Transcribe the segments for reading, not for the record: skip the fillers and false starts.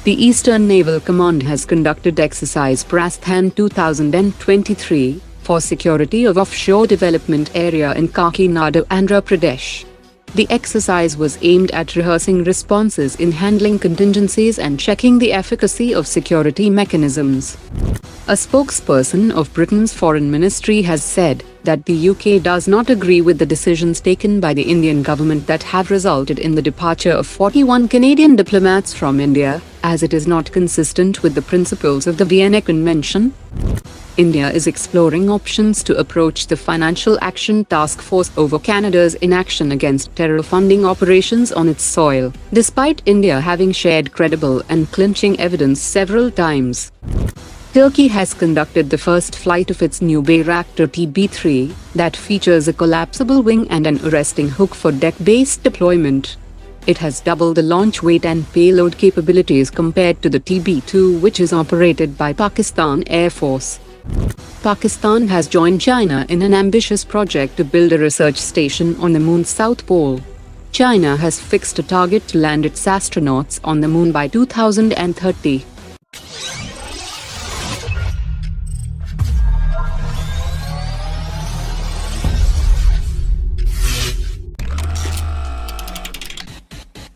The Eastern Naval Command has conducted exercise Prasthan 2023 for security of offshore development area in Kakinada, Andhra Pradesh. The exercise was aimed at rehearsing responses in handling contingencies and checking the efficacy of security mechanisms. A spokesperson of Britain's Foreign Ministry has said that the UK does not agree with the decisions taken by the Indian government that have resulted in the departure of 41 Canadian diplomats from India, as it is not consistent with the principles of the Vienna Convention. India is exploring options to approach the Financial Action Task Force over Canada's inaction against terror funding operations on its soil, despite India having shared credible and clinching evidence several times. Turkey has conducted the first flight of its new Bayraktar TB3 that features a collapsible wing and an arresting hook for deck-based deployment. It has double the launch weight and payload capabilities compared to the TB2, which is operated by Pakistan Air Force. Pakistan has joined China in an ambitious project to build a research station on the Moon's South Pole. China has fixed a target to land its astronauts on the Moon by 2030.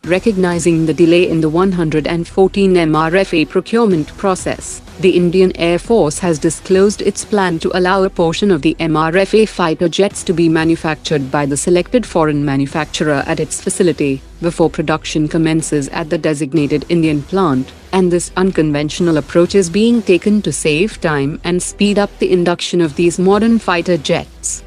Recognizing the delay in the 114 MRFA procurement process, the Indian Air Force has disclosed its plan to allow a portion of the MRFA fighter jets to be manufactured by the selected foreign manufacturer at its facility, before production commences at the designated Indian plant, and this unconventional approach is being taken to save time and speed up the induction of these modern fighter jets.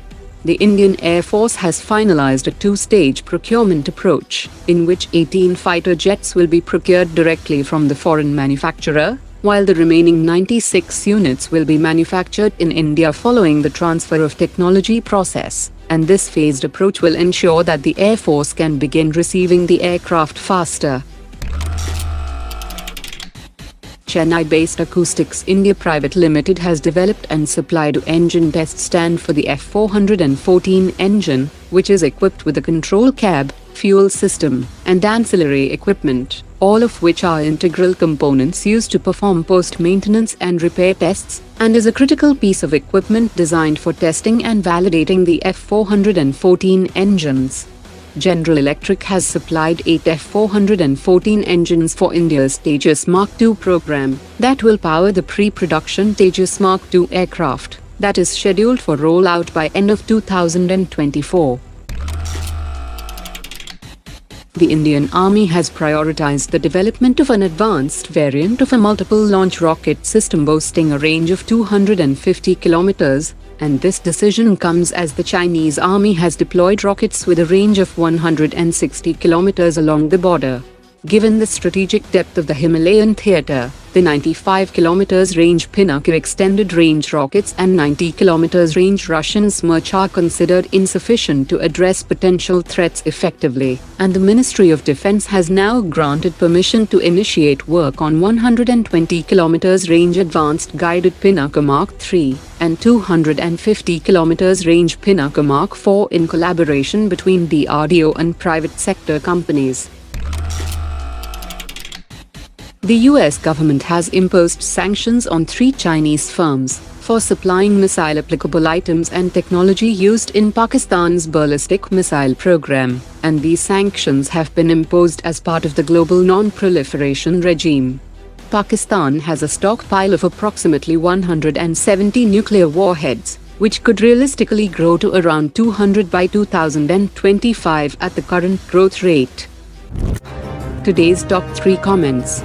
The Indian Air Force has finalized a two-stage procurement approach, in which 18 fighter jets will be procured directly from the foreign manufacturer, while the remaining 96 units will be manufactured in India following the transfer of technology process, and this phased approach will ensure that the Air Force can begin receiving the aircraft faster. Chennai-based Acoustics India Private Limited has developed and supplied an engine test stand for the F414 engine, which is equipped with a control cab, fuel system, and ancillary equipment, all of which are integral components used to perform post-maintenance and repair tests, and is a critical piece of equipment designed for testing and validating the F414 engines. General Electric has supplied 8 F414 engines for India's Tejas Mark II program that will power the pre-production Tejas Mark II aircraft that is scheduled for rollout by end of 2024. The Indian Army has prioritized the development of an advanced variant of a multiple-launch rocket system boasting a range of 250 kilometers, and this decision comes as the Chinese Army has deployed rockets with a range of 160 kilometers along the border. Given the strategic depth of the Himalayan theater, the 95 kilometers range Pinnacle extended range rockets and 90 kilometers range Russian Smerch are considered insufficient to address potential threats effectively, and the Ministry of Defense has now granted permission to initiate work on 120 kilometers range advanced guided Pinnacle Mark III and 250 kilometers range Pinnacle Mark IV in collaboration between DRDO and private sector companies. The US government has imposed sanctions on 3 Chinese firms for supplying missile-applicable items and technology used in Pakistan's ballistic missile program, and these sanctions have been imposed as part of the global non-proliferation regime. Pakistan has a stockpile of approximately 170 nuclear warheads, which could realistically grow to around 200 by 2025 at the current growth rate. Today's top 3 comments.